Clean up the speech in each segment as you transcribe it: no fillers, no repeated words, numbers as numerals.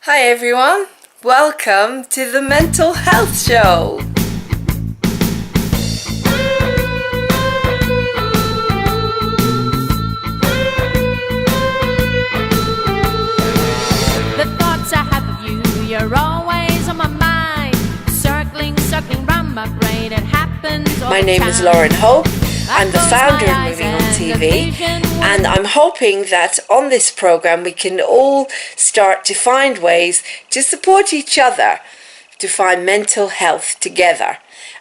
Hi everyone, welcome to the Mental Health Show. The thoughts I have of you, you're always on my mind, circling round my brain. It happens all My the name time. is Lauren Hope. I'm the close founder my of eyes Moving On and the TV, vision and I'm hoping that on this program we can all start to find ways to support each other, to find mental health together.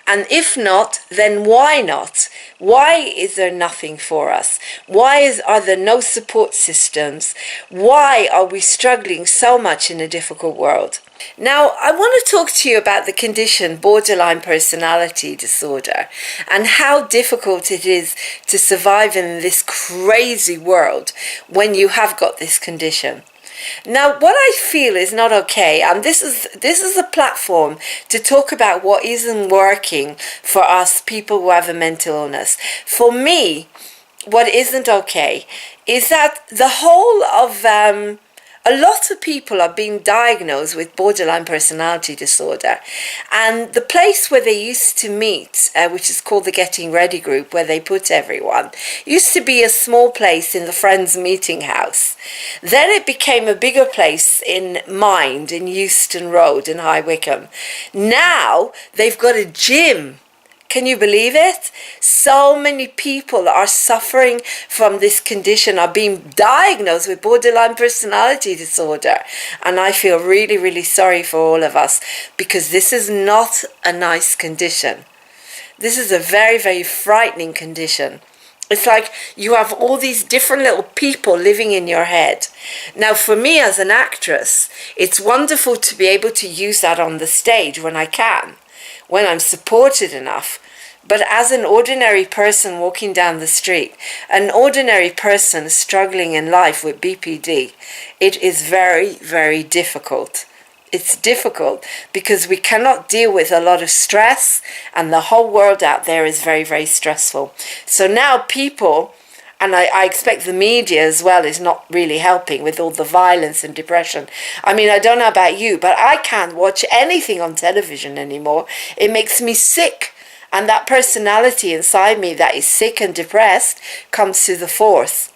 And if not, then why not? Why is there nothing for us? Why are there no support systems? Why are we struggling so much in a difficult world? Now, I want to talk to you about the condition borderline personality disorder and how difficult it is to survive in this crazy world when you have got this condition. Now, what I feel is not okay, and this is a platform to talk about what isn't working for us people who have a mental illness. For me, what isn't okay is that the whole of a lot of people are being diagnosed with borderline personality disorder, and the place where they used to meet, which is called the Getting Ready group, where they put everyone, used to be a small place in the Friends Meeting House. Then it became a bigger place in Mind, in Euston Road in High Wycombe. Now they've got a gym. Can you believe it? So many people are suffering from this condition, are being diagnosed with borderline personality disorder. And I feel really, really sorry for all of us, because this is not a nice condition. This is a very, very frightening condition. It's like you have all these different little people living in your head. Now, for me as an actress, it's wonderful to be able to use that on the stage when I can, when I'm supported enough. But as an ordinary person walking down the street, an ordinary person struggling in life with BPD, it is very, very difficult. It's difficult because we cannot deal with a lot of stress, and the whole world out there is very, very stressful. So now people, and I expect the media as well is not really helping with all the violence and depression. I mean, I don't know about you, but I can't watch anything on television anymore. It makes me sick. And that personality inside me that is sick and depressed comes to the force.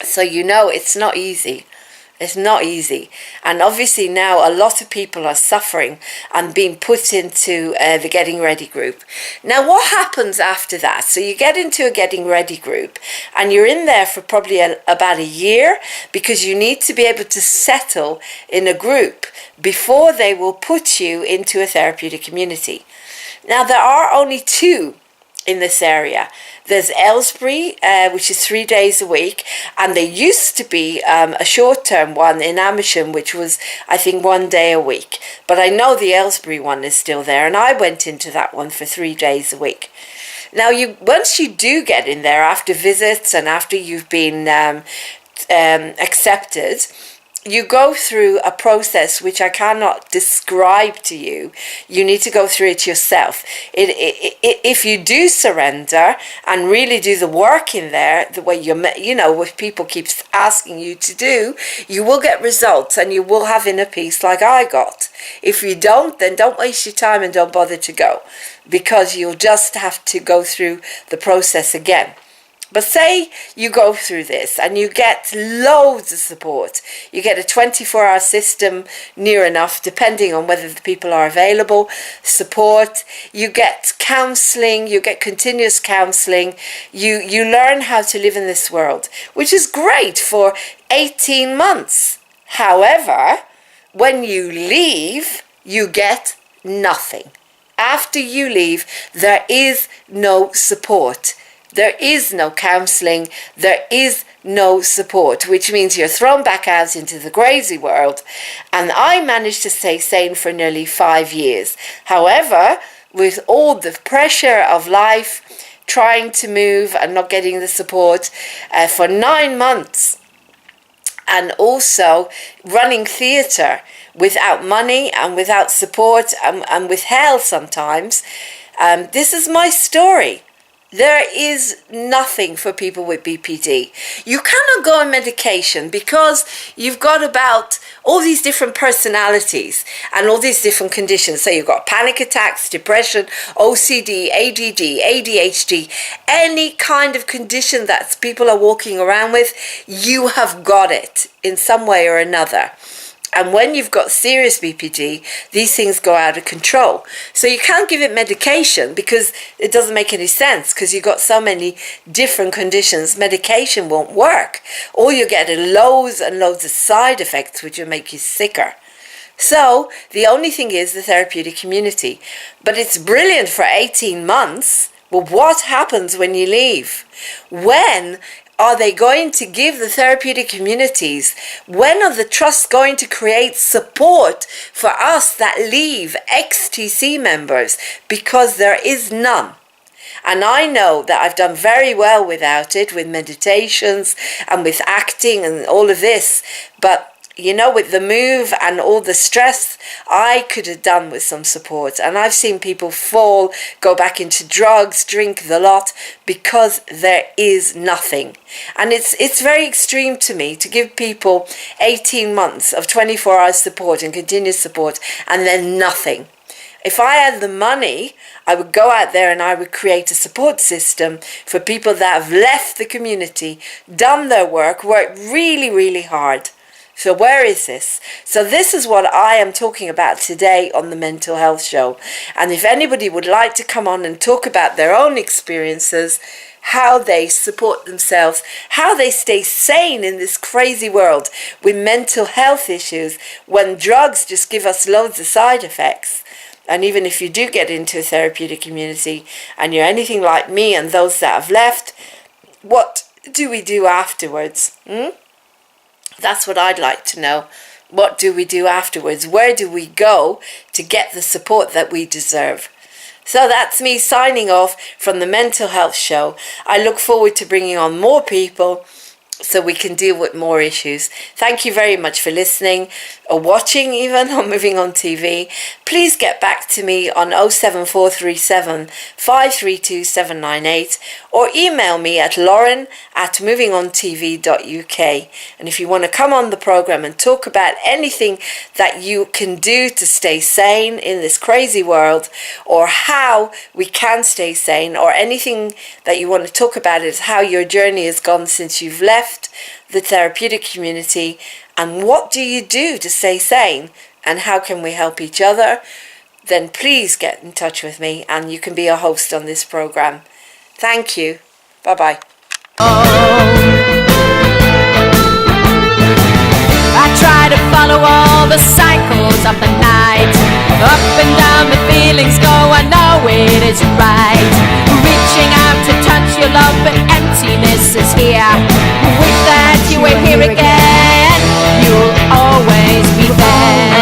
So you know it's not easy. It's not easy. And obviously now a lot of people are suffering and being put into the Getting Ready group. Now what happens after that? So you get into a Getting Ready group and you're in there for probably about a year, because you need to be able to settle in a group before they will put you into a therapeutic community. Now there are only two in this area. There's Aylesbury, which is 3 days a week, and there used to be a short-term one in Amersham, which was, I think, 1 day a week. But I know the Aylesbury one is still there, and I went into that one for 3 days a week. Now, once you do get in there, after visits and after you've been accepted, you go through a process which I cannot describe to you. You need to go through it yourself. If you do surrender and really do the work in there, the way what people keep asking you to do, you will get results and you will have inner peace like I got. If you don't, then don't waste your time and don't bother to go, because you'll just have to go through the process again. But say you go through this and you get loads of support. You get a 24-hour system near enough, depending on whether the people are available, support. You get counselling, you get continuous counselling. You learn how to live in this world, which is great for 18 months. However, when you leave, you get nothing. After you leave, there is no support. There is no counselling, there is no support, which means you're thrown back out into the crazy world. And I managed to stay sane for nearly 5 years. However, with all the pressure of life, trying to move and not getting the support for 9 months, and also running theatre without money and without support and with hell sometimes, this is my story. There is nothing for people with BPD. You cannot go on medication because you've got about all these different personalities and all these different conditions. So you've got panic attacks, depression, OCD, ADD, ADHD, any kind of condition that people are walking around with, you have got it in some way or another. And when you've got serious BPD, these things go out of control. So you can't give it medication because it doesn't make any sense because you've got so many different conditions. Medication won't work. All you get are loads and loads of side effects which will make you sicker. So the only thing is the therapeutic community. But it's brilliant for 18 months. Well, what happens when you leave? When are they going to give the therapeutic communities? When are the trusts going to create support for us that leave ex-TC members? Because there is none. And I know that I've done very well without it, with meditations and with acting and all of this. But you know, with the move and all the stress, I could have done with some support. And I've seen people fall, go back into drugs, drink the lot, because there is nothing. And it's very extreme to me to give people 18 months of 24-hour support and continuous support and then nothing. If I had the money, I would go out there and I would create a support system for people that have left the community, done their work, worked really, really hard. So where is this? So this is what I am talking about today on the Mental Health Show. And if anybody would like to come on and talk about their own experiences, how they support themselves, how they stay sane in this crazy world with mental health issues when drugs just give us loads of side effects. And even if you do get into a therapeutic community and you're anything like me and those that have left, what do we do afterwards? That's what I'd like to know. What do we do afterwards? Where do we go to get the support that we deserve? So that's me signing off from the Mental Health Show. I look forward to bringing on more people so we can deal with more issues. Thank you very much for listening or watching even on Moving On TV. Please get back to me on 07437 532 798 or email me at lauren@movingontv.uk. And if you want to come on the program and talk about anything that you can do to stay sane in this crazy world, or how we can stay sane, or anything that you want to talk about is how your journey has gone since you've left the therapeutic community, and what do you do to stay sane, and how can we help each other, then please get in touch with me and you can be a host on this program. Thank you. Bye-bye. I try to follow all the cycles of the night. Up and down the feelings go, I know it isn't right. Reaching out to touch your love, but emptiness is here. Wish that you were here again. You'll always be there.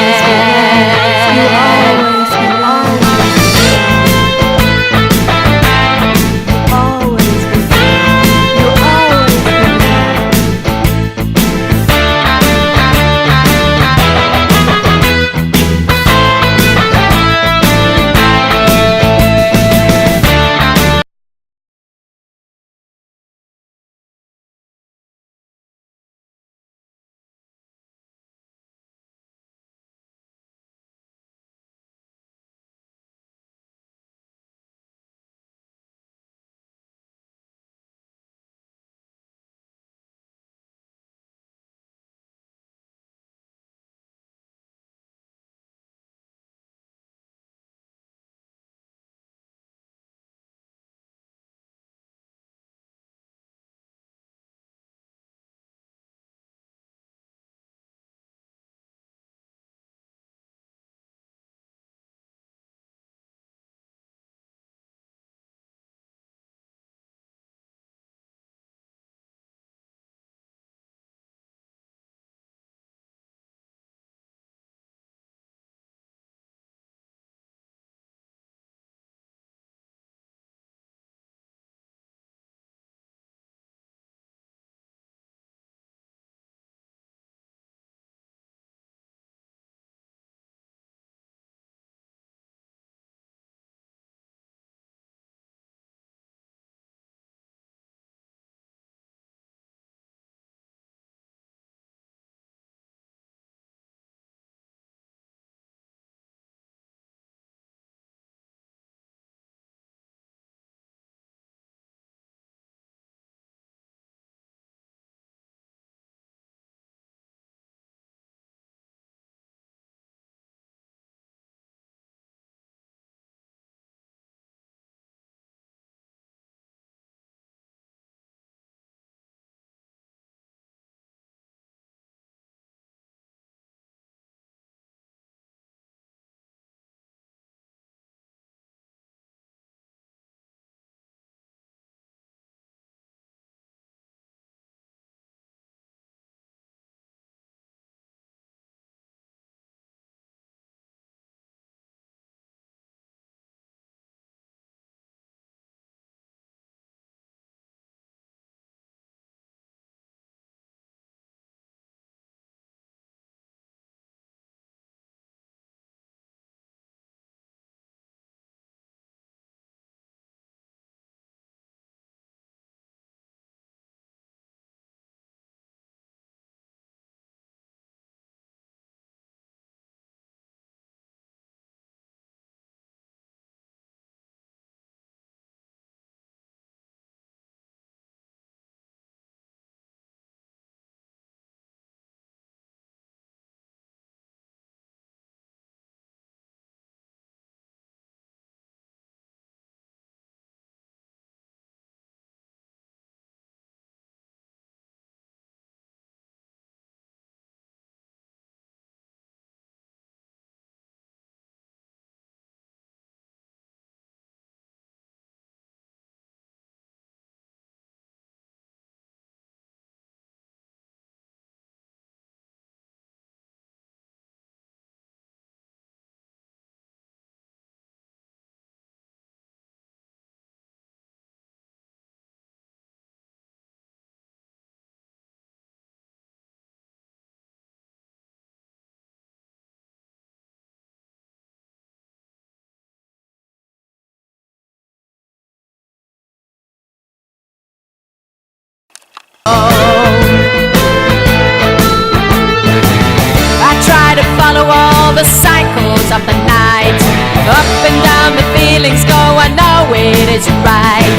the cycles of the night. Up and down the feelings go, I know it isn't right.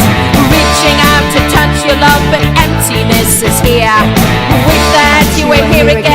Reaching out to touch your love, but emptiness is here. With that you were here again.